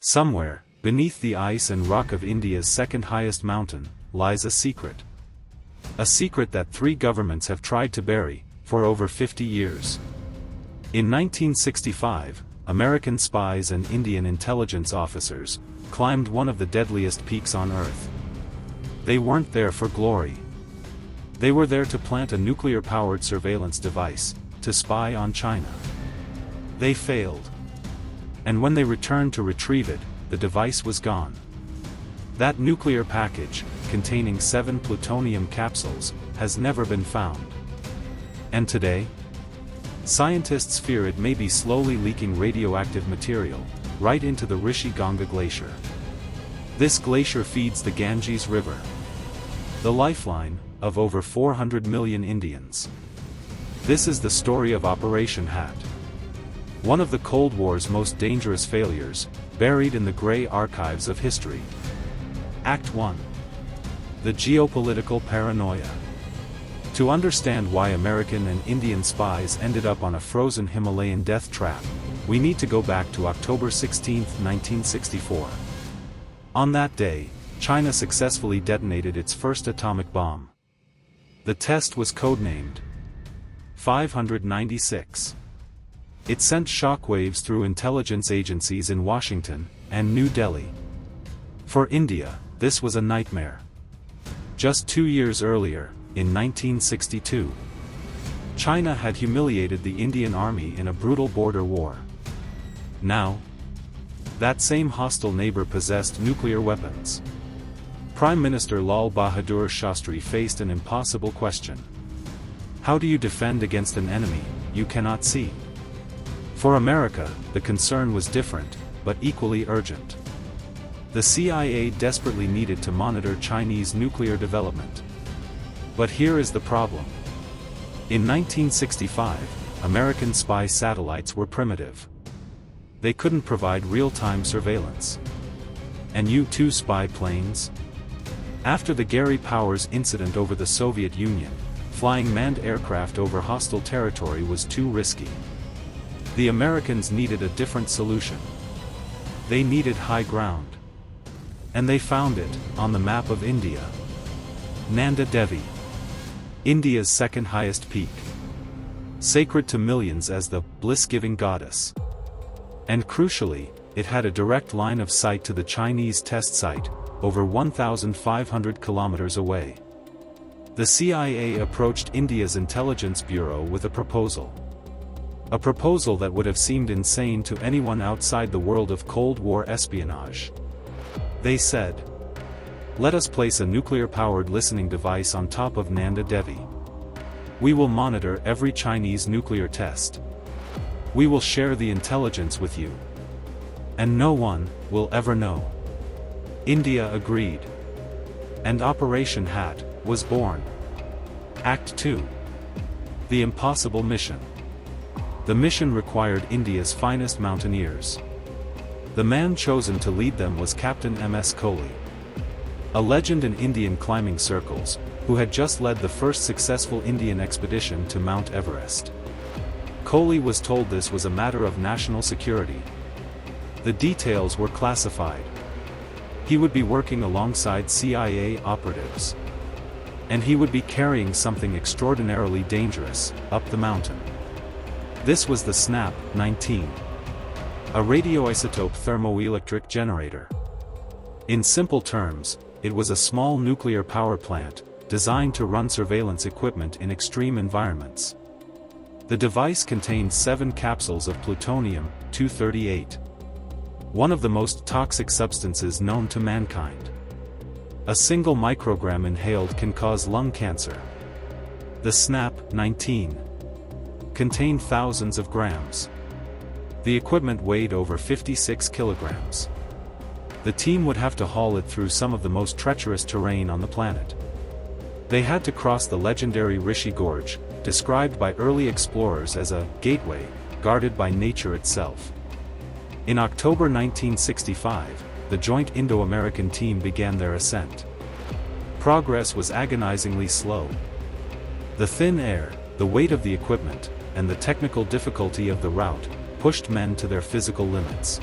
Somewhere, beneath the ice and rock of India's second highest mountain, lies a secret. A secret that three governments have tried to bury, for over 50 years. In 1965, American spies and Indian intelligence officers climbed one of the deadliest peaks on Earth. They weren't there for glory. They were there to plant a nuclear-powered surveillance device, to spy on China. They failed. And when they returned to retrieve it, the device was gone. That nuclear package, containing 7 plutonium capsules, has never been found. And today? Scientists fear it may be slowly leaking radioactive material, right into the Rishi Ganga Glacier. This glacier feeds the Ganges River, the lifeline of over 400 million Indians. This is the story of Operation Hat. One of the Cold War's most dangerous failures, buried in the gray archives of history. Act 1. The geopolitical paranoia. To understand why American and Indian spies ended up on a frozen Himalayan death trap, we need to go back to October 16, 1964. On that day, China successfully detonated its first atomic bomb. The test was codenamed 596. It sent shockwaves through intelligence agencies in Washington and New Delhi. For India, this was a nightmare. Just 2 years earlier, in 1962, China had humiliated the Indian army in a brutal border war. Now, that same hostile neighbor possessed nuclear weapons. Prime Minister Lal Bahadur Shastri faced an impossible question. How do you defend against an enemy you cannot see? For America, the concern was different, but equally urgent. The CIA desperately needed to monitor Chinese nuclear development. But here is the problem. In 1965, American spy satellites were primitive. They couldn't provide real-time surveillance. And U-2 spy planes? After the Gary Powers incident over the Soviet Union, flying manned aircraft over hostile territory was too risky. The Americans needed a different solution. They needed high ground. And they found it, on the map of India. Nanda Devi. India's second highest peak. Sacred to millions as the bliss-giving goddess. And crucially, it had a direct line of sight to the Chinese test site, over 1,500 kilometers away. The CIA approached India's intelligence bureau with a proposal. A proposal that would have seemed insane to anyone outside the world of Cold War espionage. They said, "Let us place a nuclear-powered listening device on top of Nanda Devi. We will monitor every Chinese nuclear test. We will share the intelligence with you. And no one will ever know." India agreed. And Operation Hat was born. Act 2. The impossible mission. The mission required India's finest mountaineers. The man chosen to lead them was Captain M.S. Kohli, a legend in Indian climbing circles, who had just led the first successful Indian expedition to Mount Everest. Kohli was told this was a matter of national security. The details were classified. He would be working alongside CIA operatives. And he would be carrying something extraordinarily dangerous, up the mountain. This was the SNAP-19. A radioisotope thermoelectric generator. In simple terms, it was a small nuclear power plant, designed to run surveillance equipment in extreme environments. The device contained 7 capsules of plutonium-238. One of the most toxic substances known to mankind. A single microgram inhaled can cause lung cancer. The SNAP-19 contained thousands of grams. The equipment weighed over 56 kilograms. The team would have to haul it through some of the most treacherous terrain on the planet. They had to cross the legendary Rishi Gorge, described by early explorers as a gateway, guarded by nature itself. In October 1965, the joint Indo-American team began their ascent. Progress was agonizingly slow. The thin air, the weight of the equipment, and the technical difficulty of the route, pushed men to their physical limits.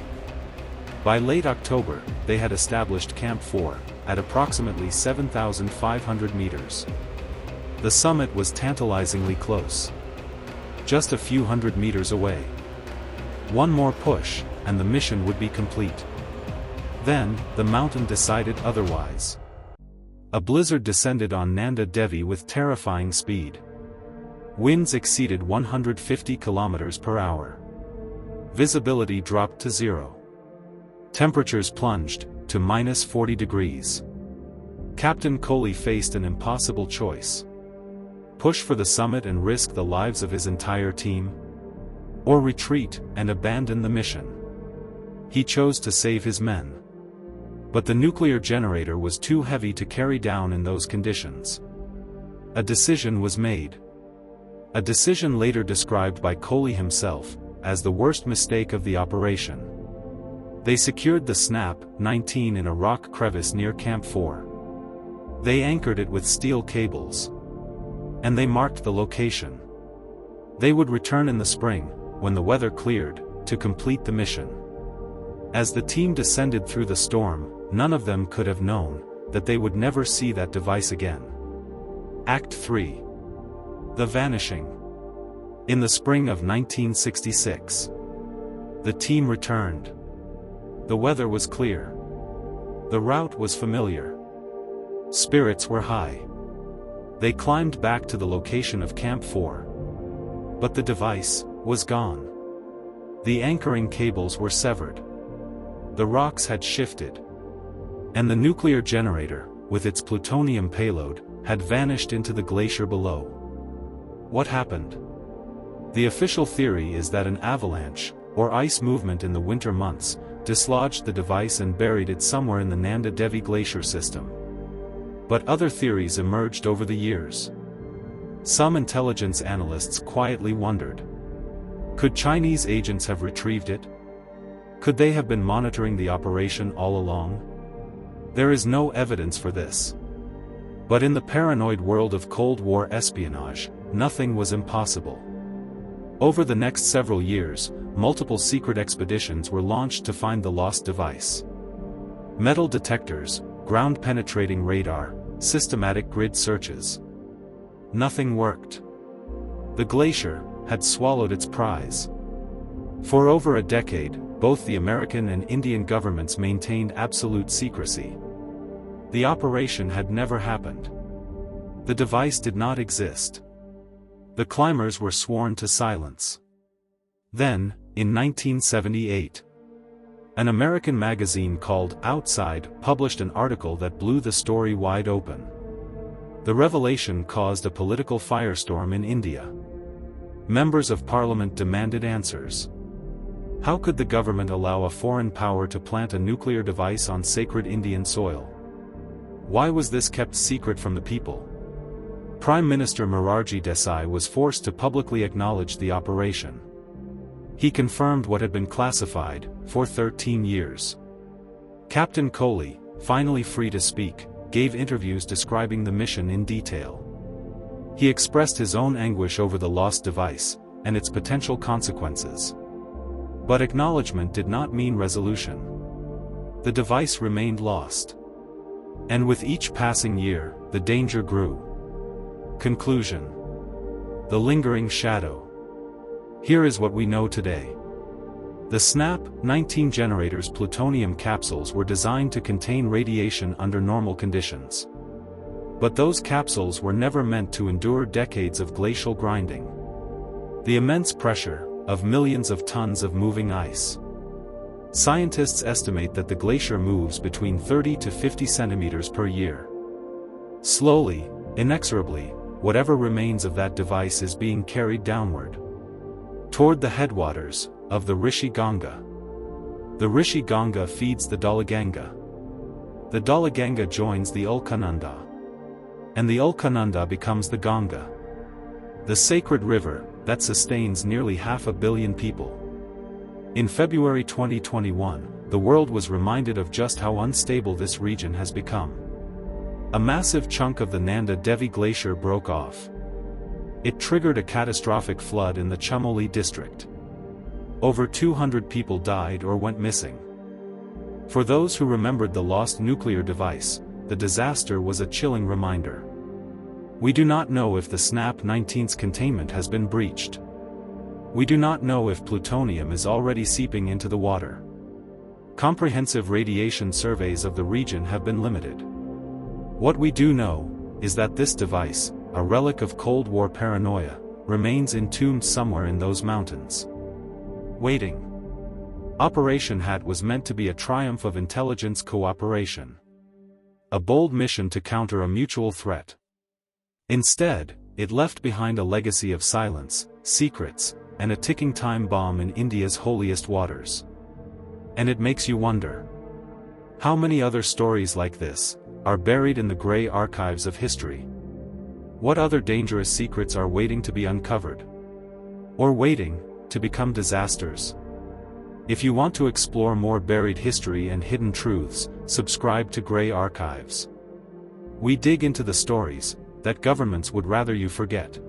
By late October, they had established Camp 4, at approximately 7,500 meters. The summit was tantalizingly close. Just a few hundred meters away. One more push, and the mission would be complete. Then, the mountain decided otherwise. A blizzard descended on Nanda Devi with terrifying speed. Winds exceeded 150 kilometers per hour. Visibility dropped to zero. Temperatures plunged to minus 40 degrees. Captain Kohli faced an impossible choice. Push for the summit and risk the lives of his entire team? Or retreat and abandon the mission? He chose to save his men. But the nuclear generator was too heavy to carry down in those conditions. A decision was made. A decision later described by Kohli himself as the worst mistake of the operation. They secured the Snap 19 in a rock crevice near Camp 4. They anchored it with steel cables. And they marked the location. They would return in the spring, when the weather cleared, to complete the mission. As the team descended through the storm, none of them could have known that they would never see that device again. Act 3. The Vanishing. In the spring of 1966. The team returned. The weather was clear. The route was familiar. Spirits were high. They climbed back to the location of Camp 4. But the device was gone. The anchoring cables were severed. The rocks had shifted. And the nuclear generator, with its plutonium payload, had vanished into the glacier below. What happened? The official theory is that an avalanche, or ice movement in the winter months, dislodged the device and buried it somewhere in the Nanda Devi glacier system. But other theories emerged over the years. Some intelligence analysts quietly wondered. Could Chinese agents have retrieved it? Could they have been monitoring the operation all along? There is no evidence for this. But in the paranoid world of Cold War espionage, nothing was impossible. Over the next several years, multiple secret expeditions were launched to find the lost device. Metal detectors, ground-penetrating radar, systematic grid searches. Nothing worked. The glacier had swallowed its prize. For over a decade, both the American and Indian governments maintained absolute secrecy. The operation had never happened. The device did not exist. The climbers were sworn to silence. Then, in 1978, an American magazine called Outside published an article that blew the story wide open. The revelation caused a political firestorm in India. Members of parliament demanded answers. How could the government allow a foreign power to plant a nuclear device on sacred Indian soil? Why was this kept secret from the people? Prime Minister Morarji Desai was forced to publicly acknowledge the operation. He confirmed what had been classified for 13 years. Captain Kohli, finally free to speak, gave interviews describing the mission in detail. He expressed his own anguish over the lost device and its potential consequences. But acknowledgement did not mean resolution. The device remained lost. And with each passing year, the danger grew. Conclusion. The lingering shadow. Here is what we know today. The Snap 19 generator's plutonium capsules were designed to contain radiation under normal conditions. But those capsules were never meant to endure decades of glacial grinding. The immense pressure of millions of tons of moving ice. Scientists estimate that the glacier moves between 30 to 50 centimeters per year. Slowly, inexorably, whatever remains of that device is being carried downward. Toward the headwaters of the Rishi Ganga. The Rishi Ganga feeds the Dalaganga. The Dalaganga joins the Ulkananda. And the Ulkananda becomes the Ganga. The sacred river that sustains nearly 500 million people. In February 2021, the world was reminded of just how unstable this region has become. A massive chunk of the Nanda Devi glacier broke off. It triggered a catastrophic flood in the Chamoli district. Over 200 people died or went missing. For those who remembered the lost nuclear device, the disaster was a chilling reminder. We do not know if the SNAP 19's containment has been breached. We do not know if plutonium is already seeping into the water. Comprehensive radiation surveys of the region have been limited. What we do know is that this device, a relic of Cold War paranoia, remains entombed somewhere in those mountains. Waiting. Operation Hat was meant to be a triumph of intelligence cooperation. A bold mission to counter a mutual threat. Instead, it left behind a legacy of silence, secrets, and a ticking time bomb in India's holiest waters. And it makes you wonder. How many other stories like this are buried in the gray archives of history? What other dangerous secrets are waiting to be uncovered? Or waiting to become disasters? If you want to explore more buried history and hidden truths, subscribe to Gray Archives. We dig into the stories that governments would rather you forget.